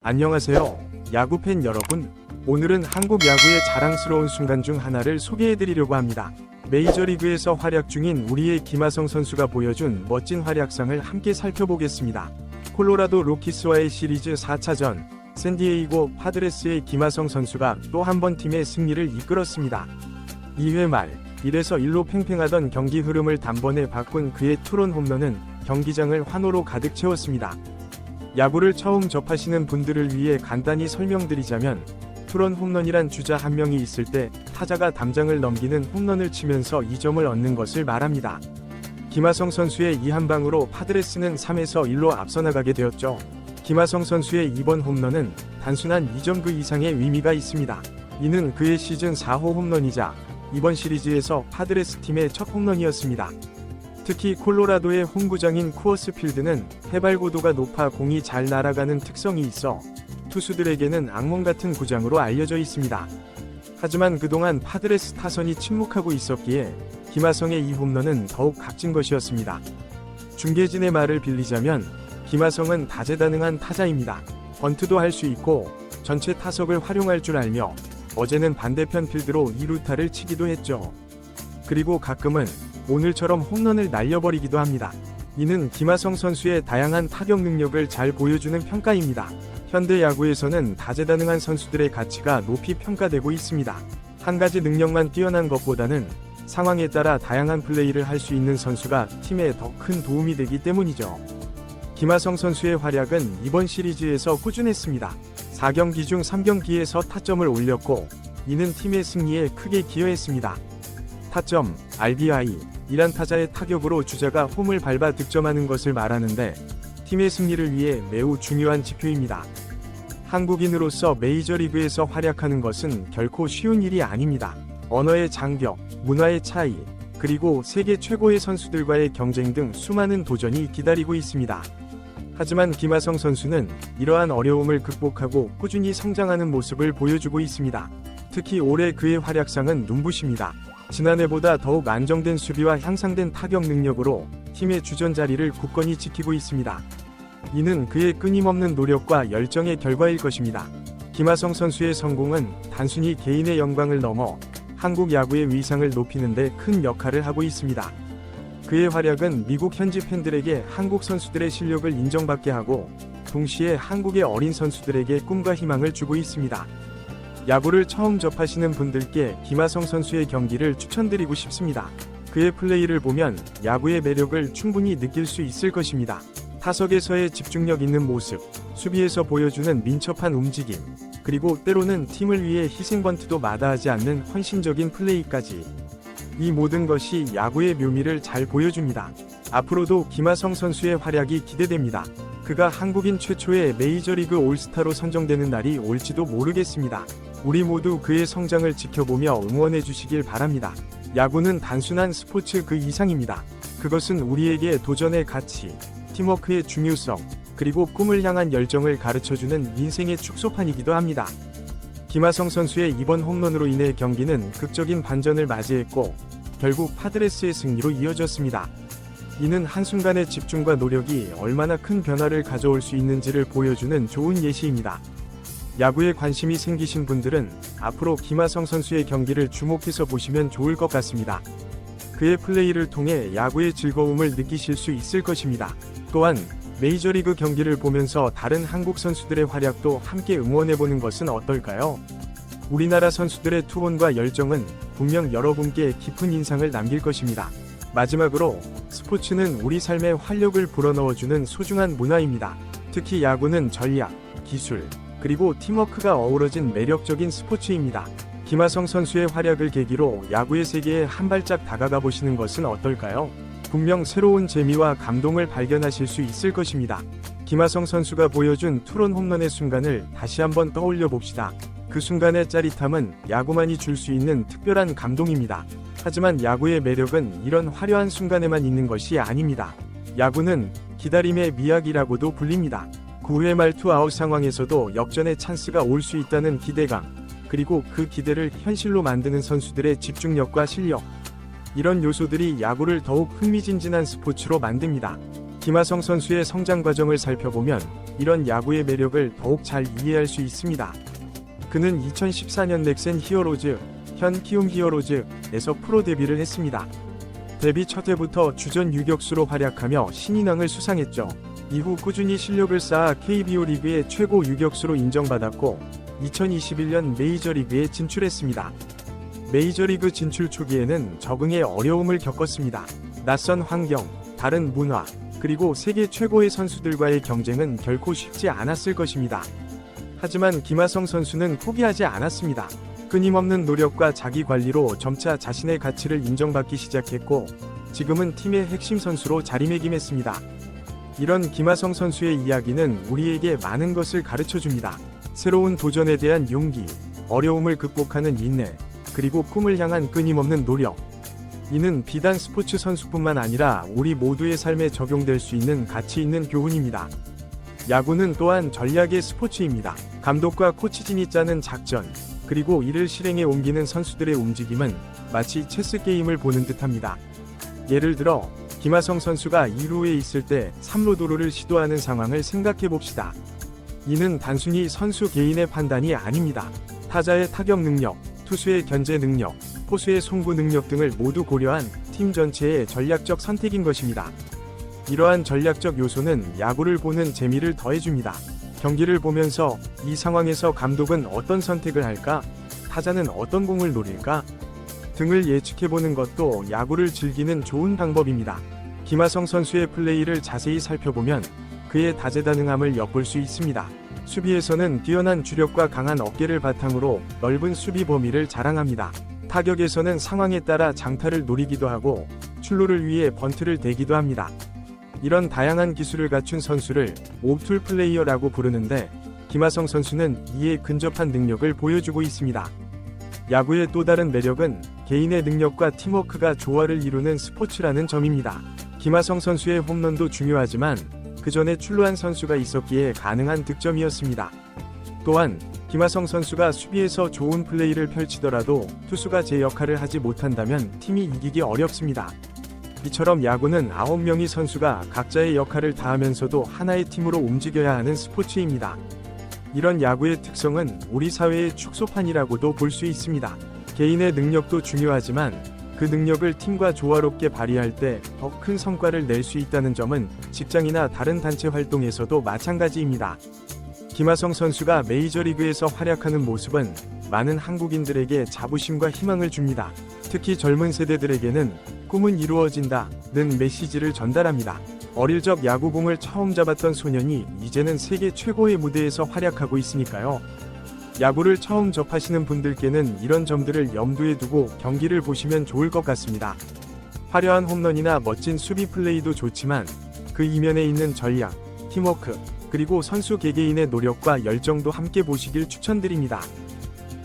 안녕하세요. 야구팬 여러분. 오늘은 한국 야구의 자랑스러운 순간 중 하나를 소개해드리려고 합니다. 메이저리그에서 활약 중인 우리의 김하성 선수가 보여준 멋진 활약상을 함께 살펴보겠습니다. 콜로라도 로키스와의 시리즈 4차전, 샌디에이고 파드레스의 김하성 선수가 또 한 번 팀의 승리를 이끌었습니다. 2회 말 1에서 1로 팽팽하던 경기 흐름을 단번에 바꾼 그의 투런 홈런은 경기장을 환호로 가득 채웠습니다. 야구를 처음 접하시는 분들을 위해 간단히 설명드리자면, 투런 홈런이란 주자 한 명이 있을 때 타자가 담장을 넘기는 홈런을 치면서 2점을 얻는 것을 말합니다. 김하성 선수의 이 한 방으로 파드레스는 3에서 1로 앞서 나가게 되었죠. 김하성 선수의 이번 홈런은 단순한 2점 그 이상의 의미가 있습니다. 이는 그의 시즌 4호 홈런이자 이번 시리즈에서 파드레스 팀의 첫 홈런이었습니다. 특히 콜로라도의 홈구장인 쿠어스 필드는 해발 고도가 높아 공이 잘 날아가는 특성이 있어 투수들에게는 악몽 같은 구장으로 알려져 있습니다. 하지만 그동안 파드레스 타선이 침묵하고 있었기에 김하성의 이 홈런은 더욱 값진 것이었습니다. 중계진의 말을 빌리자면 김하성은 다재다능한 타자입니다. 번트도 할 수 있고 전체 타석을 활용할 줄 알며 어제는 반대편 필드로 2루타를 치기도 했죠. 그리고 가끔은 오늘처럼 홈런을 날려버리기도 합니다. 이는 김하성 선수의 다양한 타격 능력을 잘 보여주는 평가입니다. 현대 야구에서는 다재다능한 선수들의 가치가 높이 평가되고 있습니다. 한 가지 능력만 뛰어난 것보다는 상황에 따라 다양한 플레이를 할 수 있는 선수가 팀에 더 큰 도움이 되기 때문이죠. 김하성 선수의 활약은 이번 시리즈에서 꾸준했습니다. 4경기 중 3경기에서 타점을 올렸고, 이는 팀의 승리에 크게 기여했습니다. 타점, RBI, 이란 타자의 타격으로 주자가 홈을 밟아 득점하는 것을 말하는데 팀의 승리를 위해 매우 중요한 지표입니다. 한국인으로서 메이저리그에서 활약하는 것은 결코 쉬운 일이 아닙니다. 언어의 장벽, 문화의 차이, 그리고 세계 최고의 선수들과의 경쟁 등 수많은 도전이 기다리고 있습니다. 하지만 김하성 선수는 이러한 어려움을 극복하고 꾸준히 성장하는 모습을 보여주고 있습니다. 특히 올해 그의 활약상은 눈부십니다. 지난해보다 더욱 안정된 수비와 향상된 타격 능력으로 팀의 주전 자리를 굳건히 지키고 있습니다. 이는 그의 끊임없는 노력과 열정의 결과일 것입니다. 김하성 선수의 성공은 단순히 개인의 영광을 넘어 한국 야구의 위상을 높이는 데 큰 역할을 하고 있습니다. 그의 활약은 미국 현지 팬들에게 한국 선수들의 실력을 인정받게 하고, 동시에 한국의 어린 선수들에게 꿈과 희망을 주고 있습니다. 야구를 처음 접하시는 분들께 김하성 선수의 경기를 추천드리고 싶습니다. 그의 플레이를 보면 야구의 매력을 충분히 느낄 수 있을 것입니다. 타석에서의 집중력 있는 모습, 수비에서 보여주는 민첩한 움직임, 그리고 때로는 팀을 위해 희생번트도 마다하지 않는 헌신적인 플레이까지, 이 모든 것이 야구의 묘미를 잘 보여줍니다. 앞으로도 김하성 선수의 활약이 기대됩니다. 그가 한국인 최초의 메이저리그 올스타로 선정되는 날이 올지도 모르겠습니다. 우리 모두 그의 성장을 지켜보며 응원해 주시길 바랍니다. 야구는 단순한 스포츠 그 이상입니다. 그것은 우리에게 도전의 가치, 팀워크의 중요성, 그리고 꿈을 향한 열정을 가르쳐주는 인생의 축소판이기도 합니다. 김하성 선수의 이번 홈런으로 인해 경기는 극적인 반전을 맞이했고, 결국 파드레스의 승리로 이어졌습니다. 이는 한순간의 집중과 노력이 얼마나 큰 변화를 가져올 수 있는지를 보여주는 좋은 예시입니다. 야구에 관심이 생기신 분들은 앞으로 김하성 선수의 경기를 주목해서 보시면 좋을 것 같습니다. 그의 플레이를 통해 야구의 즐거움을 느끼실 수 있을 것입니다. 또한 메이저리그 경기를 보면서 다른 한국 선수들의 활약도 함께 응원해보는 것은 어떨까요? 우리나라 선수들의 투혼과 열정은 분명 여러분께 깊은 인상을 남길 것입니다. 마지막으로, 스포츠는 우리 삶에 활력을 불어넣어주는 소중한 문화입니다. 특히 야구는 전략, 기술, 그리고 팀워크가 어우러진 매력적인 스포츠입니다. 김하성 선수의 활약을 계기로 야구의 세계에 한 발짝 다가가 보시는 것은 어떨까요? 분명 새로운 재미와 감동을 발견하실 수 있을 것입니다. 김하성 선수가 보여준 투런 홈런의 순간을 다시 한번 떠올려 봅시다. 그 순간의 짜릿함은 야구만이 줄 수 있는 특별한 감동입니다. 하지만 야구의 매력은 이런 화려한 순간에만 있는 것이 아닙니다. 야구는 기다림의 미학이라고도 불립니다. 9회 말 투아웃 상황에서도 역전의 찬스가 올 수 있다는 기대감, 그리고 그 기대를 현실로 만드는 선수들의 집중력과 실력, 이런 요소들이 야구를 더욱 흥미진진한 스포츠로 만듭니다. 김하성 선수의 성장 과정을 살펴보면 이런 야구의 매력을 더욱 잘 이해할 수 있습니다. 그는 2014년 넥센 히어로즈, 현 키움 히어로즈에서 프로 데뷔를 했습니다. 데뷔 첫 해부터 주전 유격수로 활약하며 신인왕을 수상했죠. 이후 꾸준히 실력을 쌓아 KBO 리그의 최고 유격수로 인정받았고 2021년 메이저리그에 진출했습니다. 메이저리그 진출 초기에는 적응에 어려움을 겪었습니다. 낯선 환경, 다른 문화, 그리고 세계 최고의 선수들과의 경쟁은 결코 쉽지 않았을 것입니다. 하지만 김하성 선수는 포기하지 않았습니다. 끊임없는 노력과 자기 관리로 점차 자신의 가치를 인정받기 시작했고 지금은 팀의 핵심 선수로 자리매김했습니다. 이런 김하성 선수의 이야기는 우리에게 많은 것을 가르쳐줍니다. 새로운 도전에 대한 용기, 어려움을 극복하는 인내, 그리고 꿈을 향한 끊임없는 노력. 이는 비단 스포츠 선수뿐만 아니라 우리 모두의 삶에 적용될 수 있는 가치 있는 교훈입니다. 야구는 또한 전략의 스포츠입니다. 감독과 코치진이 짜는 작전, 그리고 이를 실행에 옮기는 선수들의 움직임은 마치 체스 게임을 보는 듯합니다. 예를 들어 김하성 선수가 2루에 있을 때 3루 도루를 시도하는 상황을 생각해 봅시다. 이는 단순히 선수 개인의 판단이 아닙니다. 타자의 타격 능력, 투수의 견제 능력, 포수의 송구 능력 등을 모두 고려한 팀 전체의 전략적 선택인 것입니다. 이러한 전략적 요소는 야구를 보는 재미를 더해줍니다. 경기를 보면서 이 상황에서 감독은 어떤 선택을 할까? 타자는 어떤 공을 노릴까? 등을 예측해보는 것도 야구를 즐기는 좋은 방법입니다. 김하성 선수의 플레이를 자세히 살펴보면 그의 다재다능함을 엿볼 수 있습니다. 수비에서는 뛰어난 주력과 강한 어깨를 바탕으로 넓은 수비 범위를 자랑합니다. 타격에서는 상황에 따라 장타를 노리기도 하고 출루를 위해 번트를 대기도 합니다. 이런 다양한 기술을 갖춘 선수를 오툴 플레이어라고 부르는데 김하성 선수는 이에 근접한 능력을 보여주고 있습니다. 야구의 또 다른 매력은 개인의 능력과 팀워크가 조화를 이루는 스포츠라는 점입니다. 김하성 선수의 홈런도 중요하지만 그 전에 출루한 선수가 있었기에 가능한 득점이었습니다. 또한 김하성 선수가 수비에서 좋은 플레이를 펼치더라도 투수가 제 역할을 하지 못한다면 팀이 이기기 어렵습니다. 이처럼 야구는 9명의 선수가 각자의 역할을 다하면서도 하나의 팀으로 움직여야 하는 스포츠입니다. 이런 야구의 특성은 우리 사회의 축소판이라고도 볼 수 있습니다. 개인의 능력도 중요하지만 그 능력을 팀과 조화롭게 발휘할 때 더 큰 성과를 낼 수 있다는 점은 직장이나 다른 단체 활동에서도 마찬가지입니다. 김하성 선수가 메이저리그에서 활약하는 모습은 많은 한국인들에게 자부심과 희망을 줍니다. 특히 젊은 세대들에게는 꿈은 이루어진다는 메시지를 전달합니다. 어릴 적 야구공을 처음 잡았던 소년이 이제는 세계 최고의 무대에서 활약하고 있으니까요. 야구를 처음 접하시는 분들께는 이런 점들을 염두에 두고 경기를 보시면 좋을 것 같습니다. 화려한 홈런이나 멋진 수비 플레이도 좋지만 그 이면에 있는 전략, 팀워크, 그리고 선수 개개인의 노력과 열정도 함께 보시길 추천드립니다.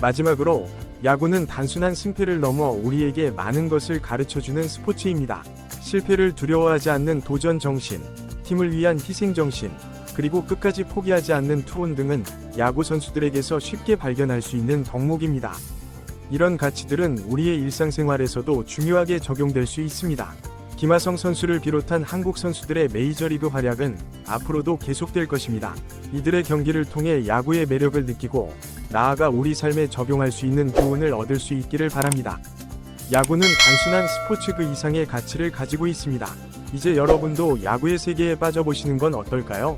마지막으로 야구는 단순한 승패를 넘어 우리에게 많은 것을 가르쳐주는 스포츠입니다. 실패를 두려워하지 않는 도전 정신, 팀을 위한 희생 정신, 그리고 끝까지 포기하지 않는 투혼 등은 야구 선수들에게서 쉽게 발견할 수 있는 덕목입니다. 이런 가치들은 우리의 일상생활에서도 중요하게 적용될 수 있습니다. 김하성 선수를 비롯한 한국 선수들의 메이저리그 활약은 앞으로도 계속될 것입니다. 이들의 경기를 통해 야구의 매력을 느끼고 나아가 우리 삶에 적용할 수 있는 교훈을 얻을 수 있기를 바랍니다. 야구는 단순한 스포츠 그 이상의 가치를 가지고 있습니다. 이제 여러분도 야구의 세계에 빠져보시는 건 어떨까요?